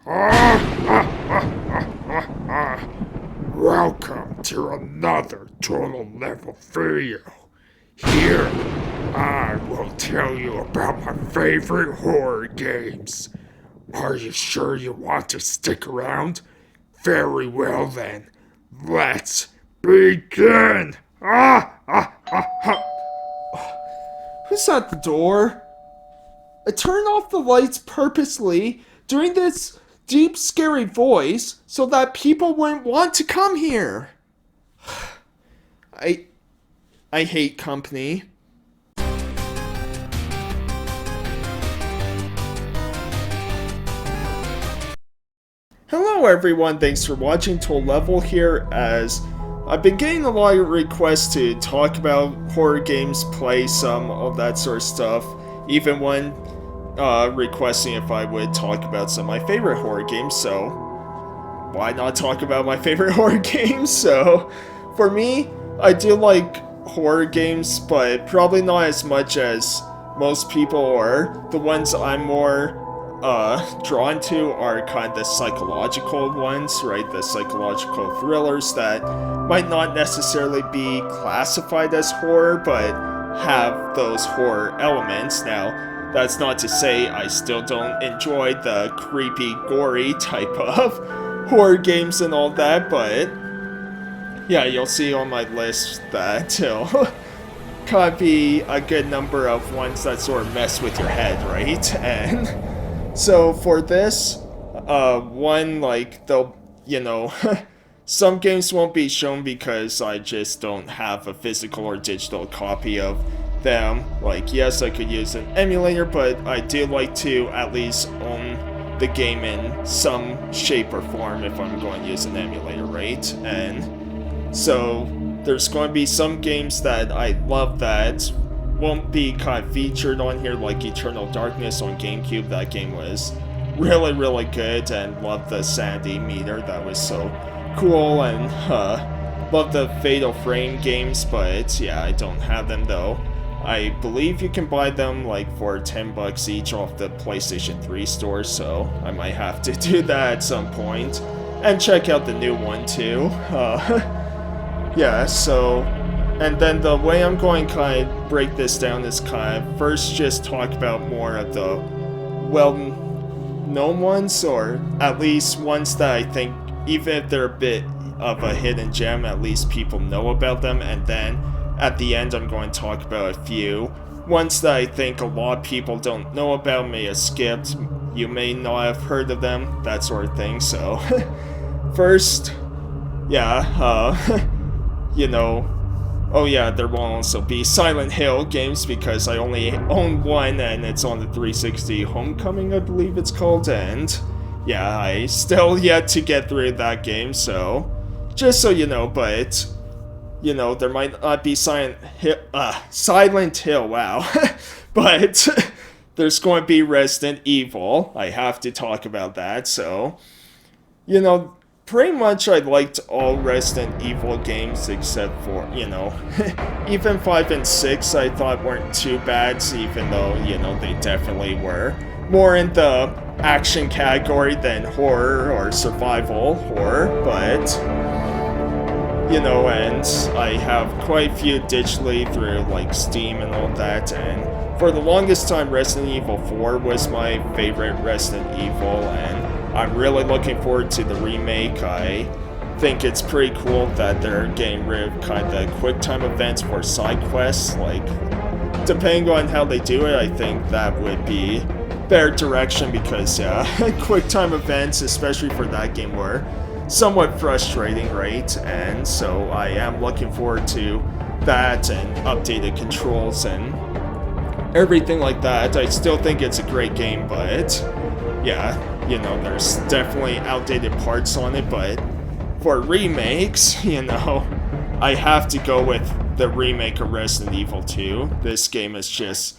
Welcome to another Total Level video. Here, I will tell you about my favorite horror games. Are you sure you want to stick around? Very well then, let's begin! Who's at the door? I turned off the lights purposely during this deep, scary voice so that people wouldn't want to come here. I hate company. Hello everyone, thanks for watching. Total Level here, as I've been getting a lot of requests to talk about horror games, play some, all that sort of stuff. Even one requesting if I would talk about some of my favorite horror games, so why not talk about my favorite horror games? So, for me, I do like horror games, but probably not as much as most people are. The ones I'm more drawn to are kind of the psychological ones, right? The psychological thrillers that might not necessarily be classified as horror, but have those horror elements. Now, that's not to say I still don't enjoy the creepy, gory type of horror games and all that, but yeah, you'll see on my list that it'll kind of be a good number of ones that sort of mess with your head, right? And so for this, one, like, they'll, some games won't be shown because I just don't have a physical or digital copy of them. Like, yes, I could use an emulator, but I do like to at least own the game in some shape or form if I'm going to use an emulator, right? And so there's going to be some games that I love that won't be kind of featured on here, like Eternal Darkness on GameCube. That game was really, really good, and love the sanity meter. That was so cool, and love the Fatal Frame games, but yeah, I don't have them though. I believe you can buy them like for $10 each off the PlayStation 3 store, so I might have to do that at some point. And check out the new one too. Yeah, so, and then the way I'm going to kind of break this down is kind of first just talk about more of the well-known ones, or at least ones that I think, even if they're a bit of a hidden gem, at least people know about them, and then at the end, I'm going to talk about a few ones that I think a lot of people don't know about, may have skipped, you may not have heard of them, that sort of thing. So, first, yeah, oh yeah, there will also be Silent Hill games, because I only own one, and it's on the 360 Homecoming, I believe it's called, and yeah, I still yet to get through that game, so, just so you know, but there might not be Silent Hill, wow. But there's going to be Resident Evil. I have to talk about that, so, pretty much I liked all Resident Evil games except for, even 5 and 6 I thought weren't too bad, even though, they definitely were more in the action category than horror or survival horror, but and I have quite a few digitally through, like, Steam and all that, and for the longest time, Resident Evil 4 was my favorite Resident Evil, and I'm really looking forward to the remake. I think it's pretty cool that they're getting rid of kind of quick time events for side quests. Like, depending on how they do it, I think that would be better direction, because, yeah, quick time events, especially for that game, were somewhat frustrating, right? And so I am looking forward to that, and updated controls and everything like that. I still think it's a great game, but yeah, there's definitely outdated parts on it, but for remakes, I have to go with the remake of Resident Evil 2. This game is just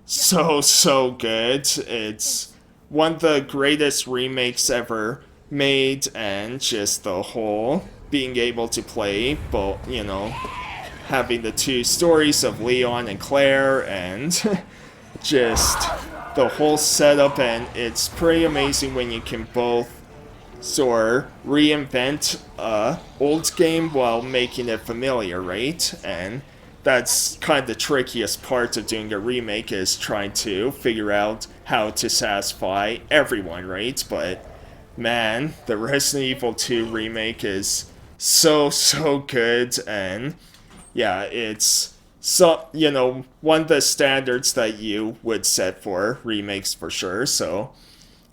so good. It's one of the greatest remakes ever made, and just the whole being able to play both, having the two stories of Leon and Claire, and just the whole setup, and it's pretty amazing when you can both sort of reinvent a old game while making it familiar, right? And that's kind of the trickiest part of doing a remake, is trying to figure out how to satisfy everyone, right? But man, the Resident Evil 2 remake is so good, and yeah, it's one of the standards that you would set for remakes for sure. So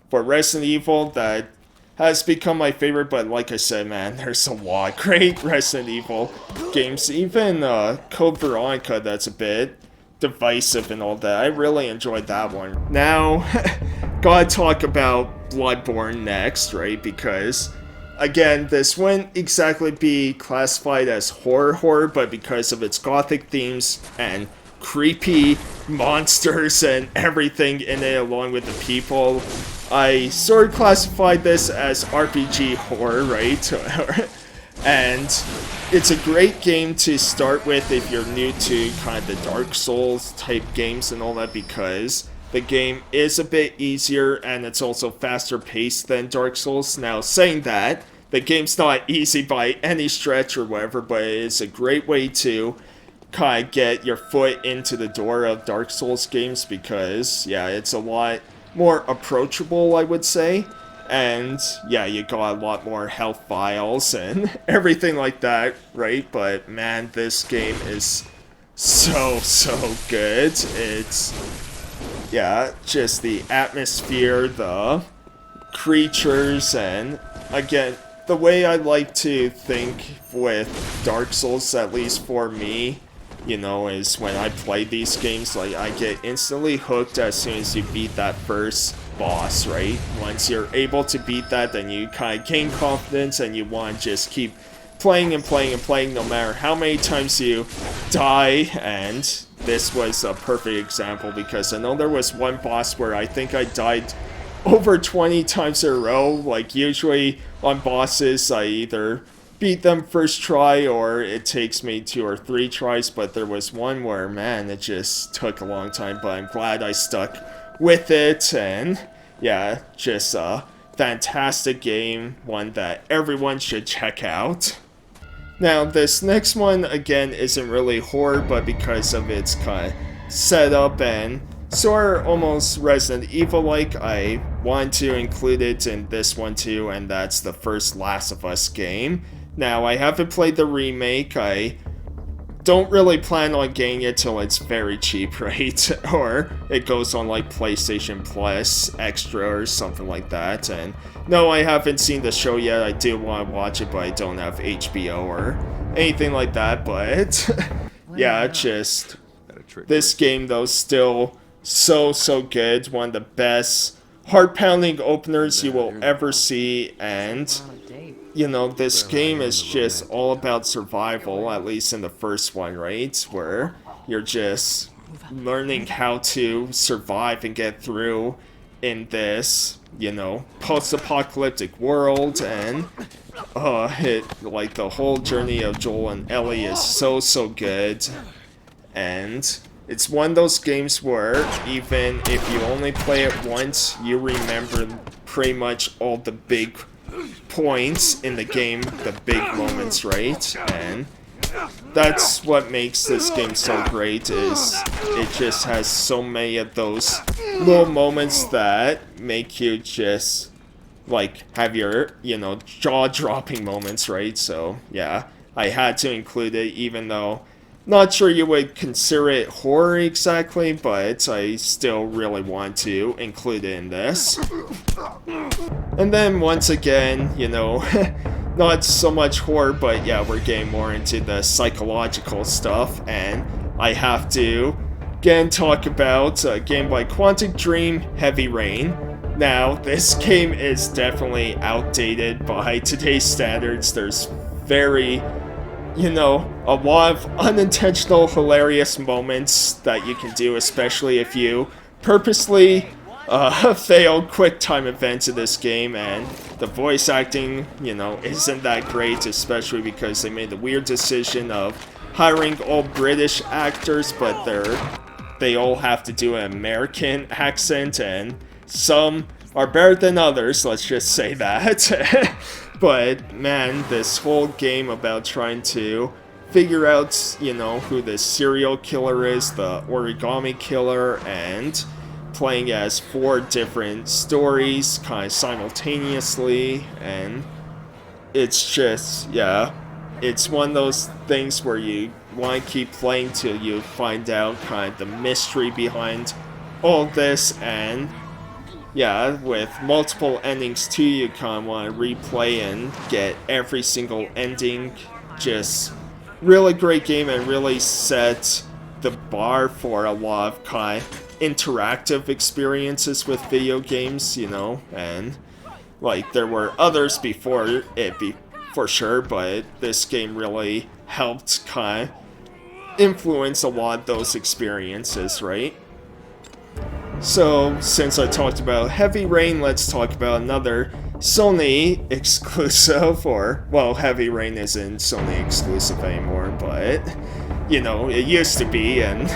for Resident Evil, that has become my favorite, but like I said, man, there's a lot of great Resident Evil games. Even Code Veronica, that's a bit divisive and all that. I really enjoyed that one. Now, gotta talk about Bloodborne next, right? Because, again, this wouldn't exactly be classified as horror, but because of its gothic themes and creepy monsters and everything in it along with the people, I sort of classified this as RPG horror, right? And it's a great game to start with if you're new to kind of the Dark Souls type games and all that, because the game is a bit easier and it's also faster paced than Dark Souls. Now, saying that, the game's not easy by any stretch or whatever, but it is a great way to kind of get your foot into the door of Dark Souls games, because, yeah, it's a lot more approachable, I would say. And yeah, you got a lot more health vials and everything like that, right? But man, this game is so good. It's, yeah, just the atmosphere, the creatures, and again, the way I like to think with Dark Souls, at least for me, is when I play these games, like, I get instantly hooked as soon as you beat that first boss, right? Once you're able to beat that, then you kind of gain confidence and you want to just keep playing and playing and playing no matter how many times you die. And this was a perfect example, because I know there was one boss where I think I died over 20 times in a row. Like, usually on bosses, I either beat them first try or it takes me 2 or 3 tries, but there was one where, man, it just took a long time, but I'm glad I stuck with it. And yeah, just a fantastic game, one that everyone should check out. Now, this next one, again, isn't really horror, but because of its kind of setup and sort of almost Resident Evil-like, I wanted to include it in this one too, and that's the first Last of Us game. Now, I haven't played the remake. I don't really plan on getting it till it's very cheap, right? Or it goes on like PlayStation Plus Extra or something like that. And no, I haven't seen the show yet. I do want to watch it, but I don't have HBO or anything like that. But yeah, just this game though, still so good. One of the best heart-pounding openers you will ever see, and this game is just all about survival, at least in the first one, right? Where you're just learning how to survive and get through in this, post-apocalyptic world. And like, the whole journey of Joel and Ellie is so good. And it's one of those games where even if you only play it once, you remember pretty much all the big points in the game, the big moments, right? And that's what makes this game so great, is it just has so many of those little moments that make you just, like, have your, jaw-dropping moments, right? So, yeah, I had to include it, even though not sure you would consider it horror exactly, but I still really want to include it in this. And then once again, not so much horror, but yeah, we're getting more into the psychological stuff, and I have to again talk about a game by Quantic Dream, Heavy Rain. Now, this game is definitely outdated by today's standards. There's a lot of unintentional, hilarious moments that you can do, especially if you purposely fail quick time events in this game, and the voice acting, isn't that great, especially because they made the weird decision of hiring all British actors, but they're they all have to do an American accent, and some are better than others, let's just say that. But man, this whole game about trying to figure out, you know, who the serial killer is, the origami killer, and playing as 4 different stories kind of simultaneously, and it's just, yeah, it's one of those things where you want to keep playing till you find out kind of the mystery behind all this, and yeah, with multiple endings too, you kind of want to replay and get every single ending. Just really great game, and really set the bar for a lot of kind of interactive experiences with video games, you know, and like there were others before it for sure, but this game really helped kind of influence a lot of those experiences, right? So, since I talked about Heavy Rain, let's talk about another Sony exclusive, or, well, Heavy Rain isn't Sony exclusive anymore, but, you know, it used to be, and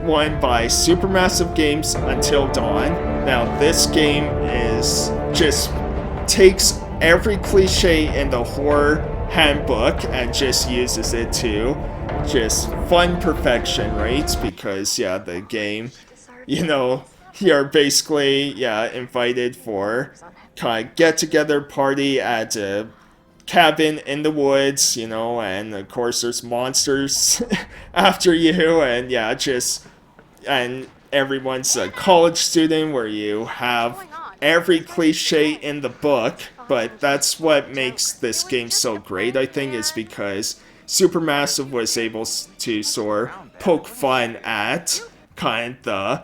one by Supermassive Games, Until Dawn. Now, this game is just takes every cliche in the horror handbook and just uses it to just fun perfection, right? Because, yeah, the game, you know, you're basically, yeah, invited for kind of get-together party at a cabin in the woods, you know, and of course there's monsters after you, and yeah, just, and everyone's a college student where you have every cliche in the book, but that's what makes this game so great, I think, is because Supermassive was able to sort of poke fun at kind of the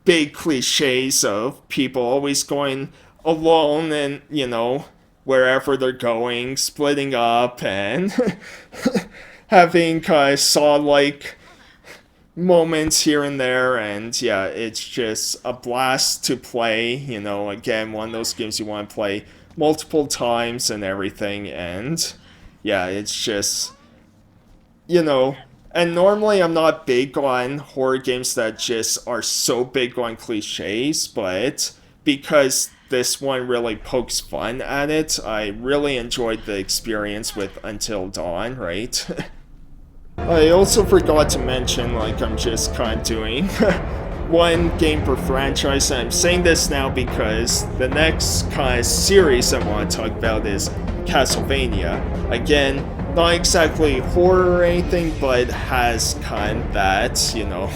big cliches of people always going alone and, you know, wherever they're going, splitting up, and having kind of Saw-like moments here and there, and yeah, it's just a blast to play, you know, again, one of those games you want to play multiple times and everything, and yeah, it's just, you know, and normally I'm not big on horror games that just are so big on cliches, but because this one really pokes fun at it, I really enjoyed the experience with Until Dawn, right? I also forgot to mention, like, I'm just kind of doing one game per franchise, and I'm saying this now because the next kind of series I want to talk about is Castlevania. Again, not exactly horror or anything, but has kind of that, you know,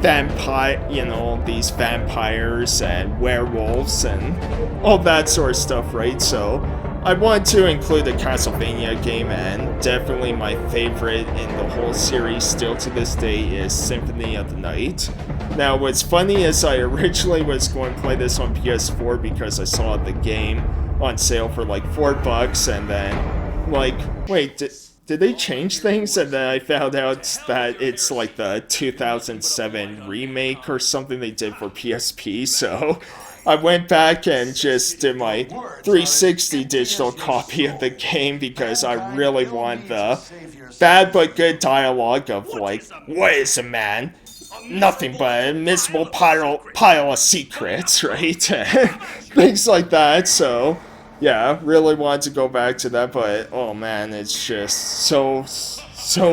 vampire, you know, these vampires and werewolves and all that sort of stuff, right? So I want to include a Castlevania game, and definitely my favorite in the whole series still to this day is Symphony of the Night. Now, what's funny is I originally was going to play this on PS4 because I saw the game on sale for like $4, and then like, wait, did they change things? And then I found out that it's like the 2007 remake or something they did for PSP, so I went back and just did my 360 digital copy of the game because I really want the bad but good dialogue of like, what is a man? Nothing but a miserable pile of secrets, right? Things like that, so yeah, really wanted to go back to that, but oh man, it's just so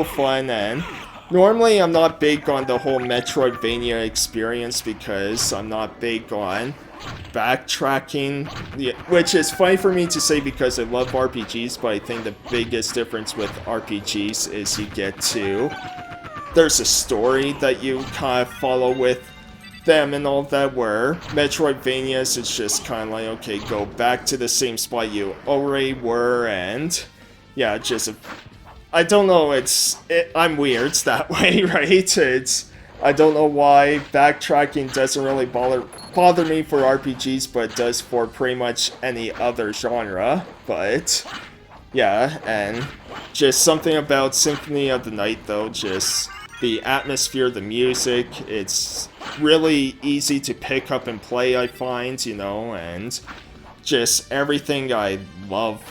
fun. And normally I'm not big on the whole Metroidvania experience because I'm not big on backtracking, which is funny for me to say because I love RPGs, but I think the biggest difference with RPGs is you get to, there's a story that you kind of follow with them and all that, where Metroidvanias, it's just kind of like, okay, go back to the same spot you already were, and yeah, just, I don't know, I'm weird that way, right? I don't know why backtracking doesn't really bother me for RPGs, but it does for pretty much any other genre, but yeah, and just something about Symphony of the Night though, just the atmosphere, the music, it's really easy to pick up and play, I find, you know, and just everything I love,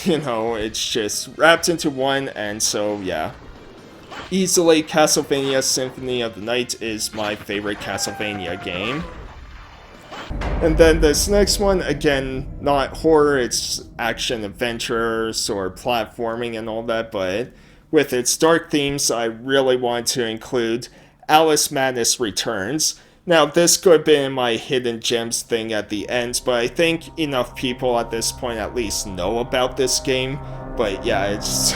you know, it's just wrapped into one, and so, yeah. easily Castlevania Symphony of the Night is my favorite Castlevania game. And then this next one, again, not horror, it's action adventures or platforming and all that, but with its dark themes, I really want to include Alice Madness Returns. Now, this could have been my hidden gems thing at the end, but I think enough people at this point at least know about this game. But yeah, it's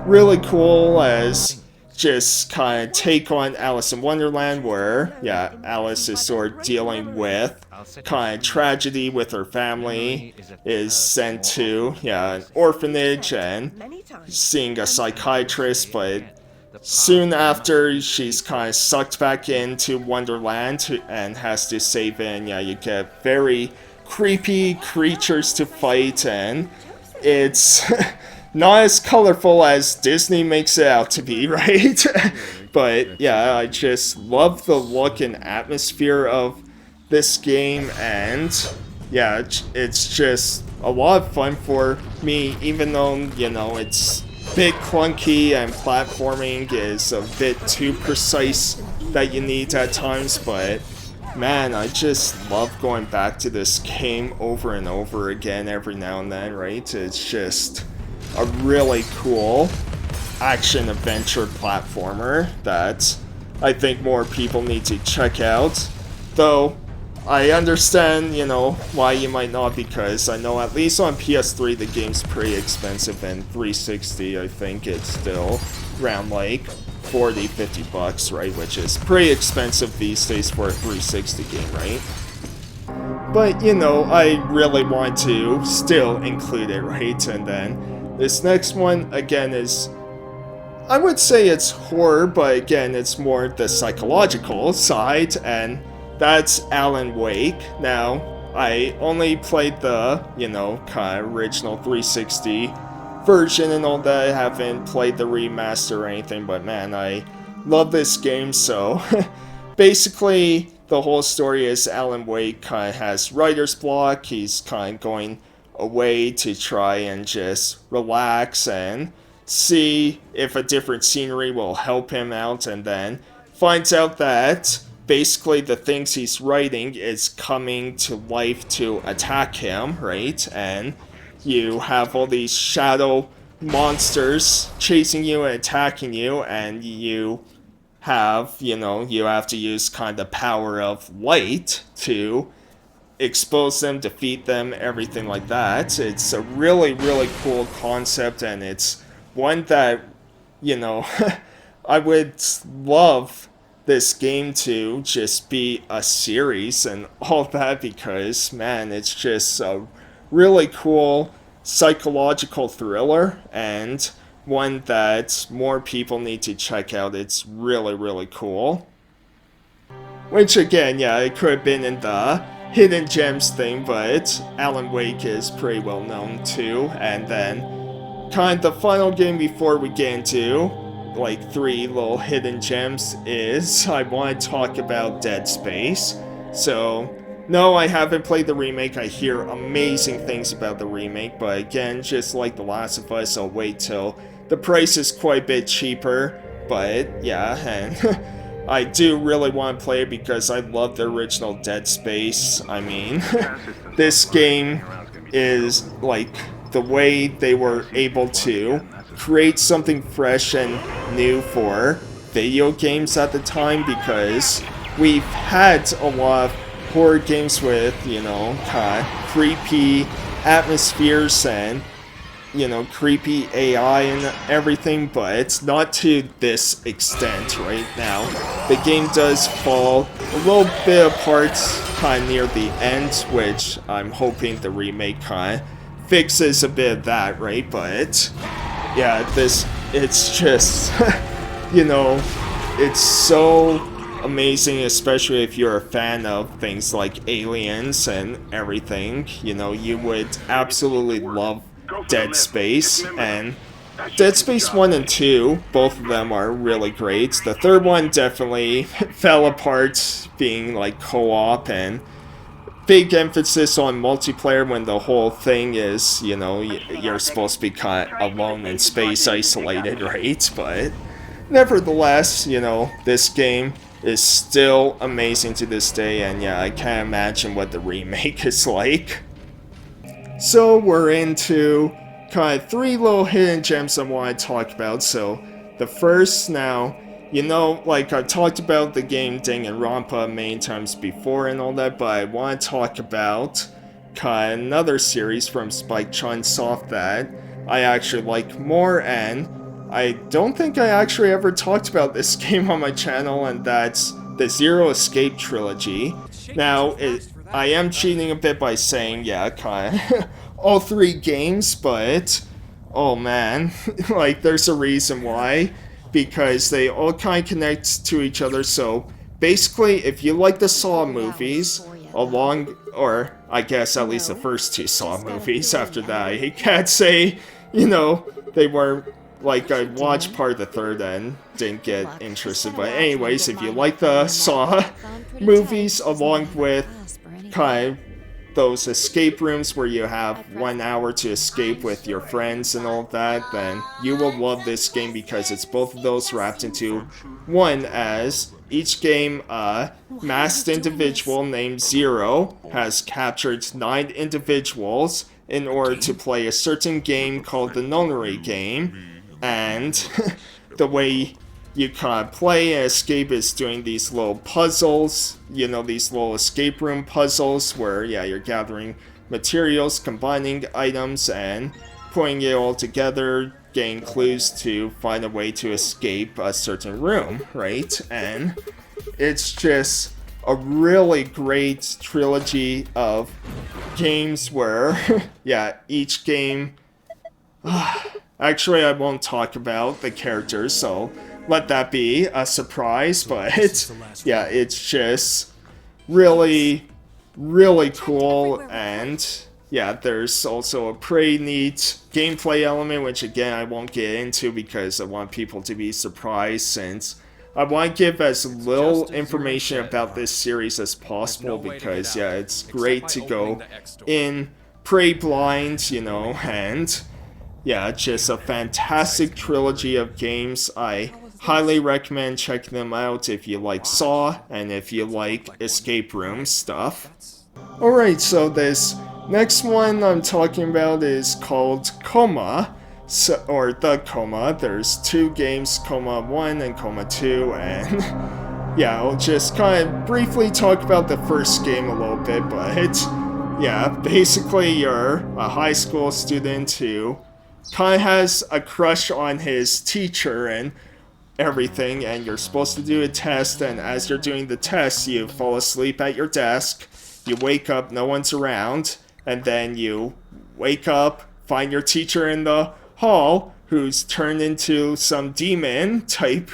really cool as just kind of take on Alice in Wonderland, where, yeah, Alice is sort of dealing with kind of tragedy with her family, is sent to, yeah, an orphanage and seeing a psychiatrist, but soon after she's kind of sucked back into Wonderland and has to save it, and yeah, you get very creepy creatures to fight, and it's not as colorful as Disney makes it out to be, right? But yeah, I just love the look and atmosphere of this game, and yeah, it's just a lot of fun for me, even though, you know, it's a bit clunky and platforming is a bit too precise that you need at times, but man, I just love going back to this game over and over again every now and then, right? It's just a really cool action-adventure platformer that I think more people need to check out. Though, I understand, you know, why you might not, because I know at least on PS3 the game's pretty expensive, and 360 I think it's still around like 40-50 bucks, right? Which is pretty expensive these days for a 360 game, right? But, you know, I really want to still include it, right? And then this next one, again, is, I would say it's horror, but again, it's more the psychological side, and that's Alan Wake. Now, I only played the, you know, kind of original 360 version and all that. I haven't played the remaster or anything, but man, I love this game. So basically, the whole story is Alan Wake kind of has writer's block. He's kind of going away to try and just relax and see if a different scenery will help him out, and then finds out that basically the things he's writing is coming to life to attack him, right? And you have all these shadow monsters chasing you and attacking you, and you have, you know, you have to use kind of the power of light to expose them, defeat them, everything like that. It's a really, really cool concept, and it's one that, you know, I would love this game to just be a series and all that, because, man, it's just a really cool psychological thriller, and one that more people need to check out. It's really, really cool. Which, again, yeah, it could have been in the hidden gems thing, but Alan Wake is pretty well known too. And then kind of the final game before we get into like 3 little hidden gems is I want to talk about Dead Space. So no, I haven't played the remake. I hear amazing things about the remake, but again, just like The Last of Us, I'll wait till the price is quite a bit cheaper. But yeah, and I do really want to play it because I love the original Dead Space. I mean, this game is like the way they were able to create something fresh and new for video games at the time, because we've had a lot of horror games with, you know, kind of creepy atmospheres and, you know, creepy AI and everything, but it's not to this extent right now. The game does fall a little bit apart kind of near the end, which I'm hoping the remake kind of fixes a bit of that, right? But yeah, it's just, you know, it's so amazing, especially if you're a fan of things like Aliens and everything. You know, you would absolutely love Dead Space, and Dead Space 1 and 2, both of them are really great. The third one definitely fell apart, being like co-op and big emphasis on multiplayer when the whole thing is, you know, you're supposed to be kind of alone in space, isolated, right? But nevertheless, this game is still amazing to this day, and yeah, I can't imagine what the remake is like. So we're into kind of 3 little hidden gems I want to talk about. So the first now, like I've talked about the game Danganronpa many times before and all that, but I want to talk about kind of another series from Spike Chunsoft that I actually like more, and I don't think I actually ever talked about this game on my channel, and that's the Zero Escape Trilogy. Now, I am cheating a bit by saying, yeah, kind of all 3 games, but oh man, like there's a reason why, because they all kind of connect to each other. So basically, if you like the Saw movies, or I guess at least the first 2 Saw movies, after that I can't say, they weren't, like I watched part of the 3rd and didn't get interested, but anyways, if you like the Saw movies along with kind of those escape rooms where you have 1 hour to escape with your friends and all that, then you will love this game because it's both of those wrapped into one, as each game, a masked individual named Zero has captured 9 individuals in order to play a certain game called the Nonary game, and the way you kind of play and escape is doing these little puzzles, these little escape room puzzles where, yeah, you're gathering materials, combining items, and putting it all together, getting clues to find a way to escape a certain room, right? And it's just a really great trilogy of games where, yeah, each game... Actually, I won't talk about the characters, so let that be a surprise, but yeah, it's just really, really cool, and yeah, there's also a pretty neat gameplay element, which again, I won't get into because I want people to be surprised, since I want to give as little information about this series as possible, because yeah, it's great to go in pretty blind, and... yeah, just a fantastic trilogy of games. I highly recommend checking them out if you like Saw and if you like escape room stuff. Alright, so this next one I'm talking about is called Coma, or The Coma. There's 2 games, Coma 1 and Coma 2, and yeah, I'll just kind of briefly talk about the first game a little bit, but yeah, basically you're a high school student who kind of has a crush on his teacher and everything, and you're supposed to do a test, and as you're doing the test, you fall asleep at your desk, you wake up, no one's around, and then you wake up, find your teacher in the hall, who's turned into some demon-type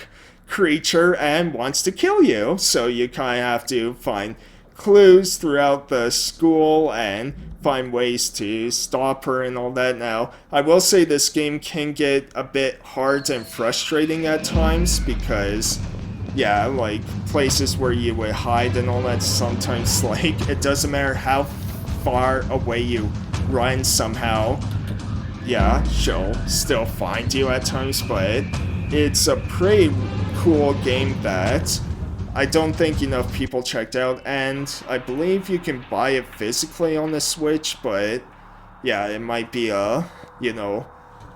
creature and wants to kill you, so you kind of have to find clues throughout the school and find ways to stop her and all that. Now, I will say this game can get a bit hard and frustrating at times because, yeah, like, places where you would hide and all that, sometimes, like, it doesn't matter how far away you run, somehow, yeah, she'll still find you at times, but it's a pretty cool game that I don't think enough people checked out, and I believe you can buy it physically on the Switch, but yeah, it might be a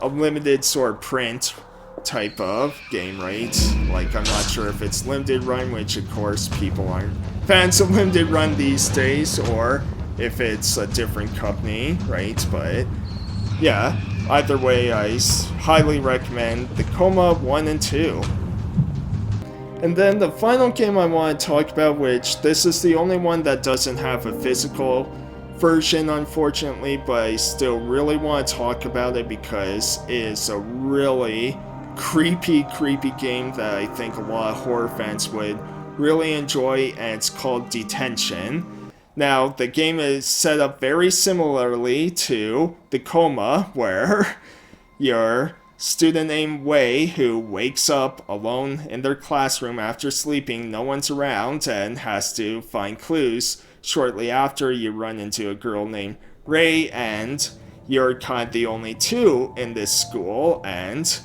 limited sort of print type of game, right? Like, I'm not sure if it's limited run, which of course people aren't fans of limited run these days, or if it's a different company, right? But yeah, either way, I highly recommend the Coma 1 and 2. And then the final game I want to talk about, which this is the only one that doesn't have a physical version, unfortunately, but I still really want to talk about it because it is a really creepy game that I think a lot of horror fans would really enjoy, and it's called Detention. Now, the game is set up very similarly to the Coma, where you're student named Wei who wakes up alone in their classroom after sleeping, no one's around, and has to find clues. Shortly after, you run into a girl named Ray, and you're kind of the only 2 in this school, and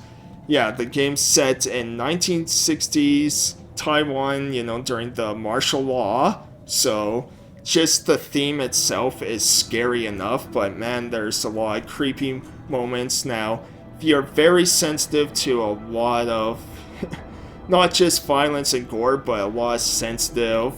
yeah, the game's set in 1960s Taiwan, during the martial law. So just the theme itself is scary enough, but man, there's a lot of creepy moments. Now, if you're very sensitive to a lot of not just violence and gore, but a lot of sensitive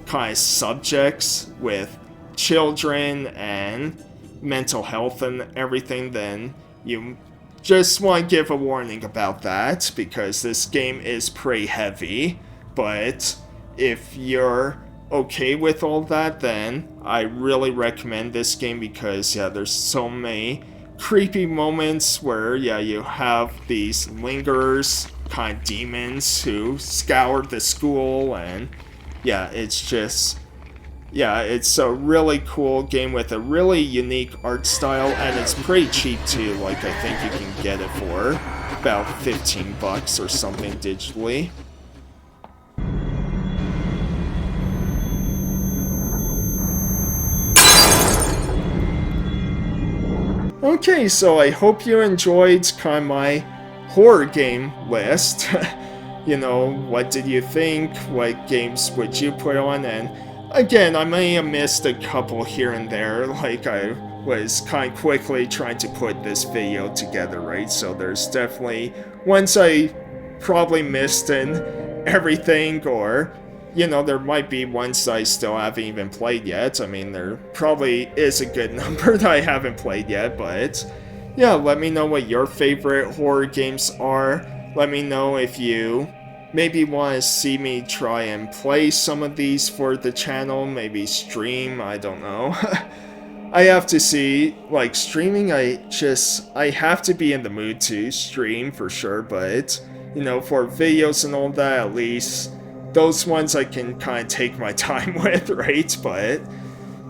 kind of subjects with children and mental health and everything, then you just want to give a warning about that, because this game is pretty heavy. But if you're okay with all that, then I really recommend this game, because yeah, there's so many creepy moments where you have these lingerers, kind of demons, who scour the school, and it's a really cool game with a really unique art style, and it's pretty cheap too. Like, I think you can get it for about $15 or something digitally. Okay, so I hope you enjoyed kind of my horror game list. What did you think? What games would you put on? And again, I may have missed a couple here and there, like I was kind of quickly trying to put this video together, right? So there's definitely ones I probably missed and everything, or there might be ones I still haven't even played yet. I mean, there probably is a good number that I haven't played yet, but yeah, let me know what your favorite horror games are. Let me know if you maybe want to see me try and play some of these for the channel, maybe stream, I don't know. I have to see, like, streaming, I have to be in the mood to stream for sure, but, for videos and all that, at least, those ones I can kind of take my time with, right? But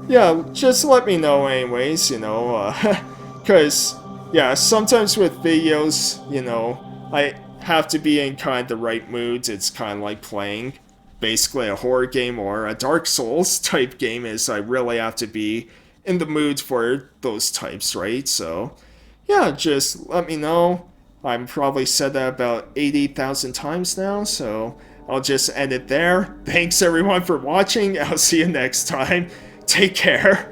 yeah, just let me know anyways, because sometimes with videos, I have to be in kind of the right moods. It's kind of like playing basically a horror game or a Dark Souls type game, is I really have to be in the mood for those types, right? So yeah, just let me know. I'm probably said that about 80,000 times now, so I'll just end it there. Thanks everyone for watching. I'll see you next time. Take care.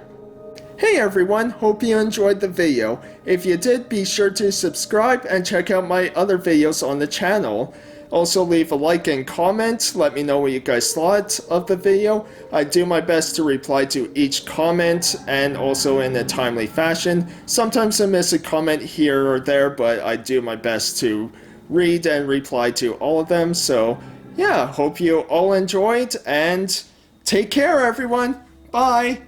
Hey everyone, hope you enjoyed the video. If you did, be sure to subscribe and check out my other videos on the channel. Also leave a like and comment, let me know what you guys thought of the video. I do my best to reply to each comment, and also in a timely fashion. Sometimes I miss a comment here or there, but I do my best to read and reply to all of them. So yeah, hope you all enjoyed, and take care everyone. Bye!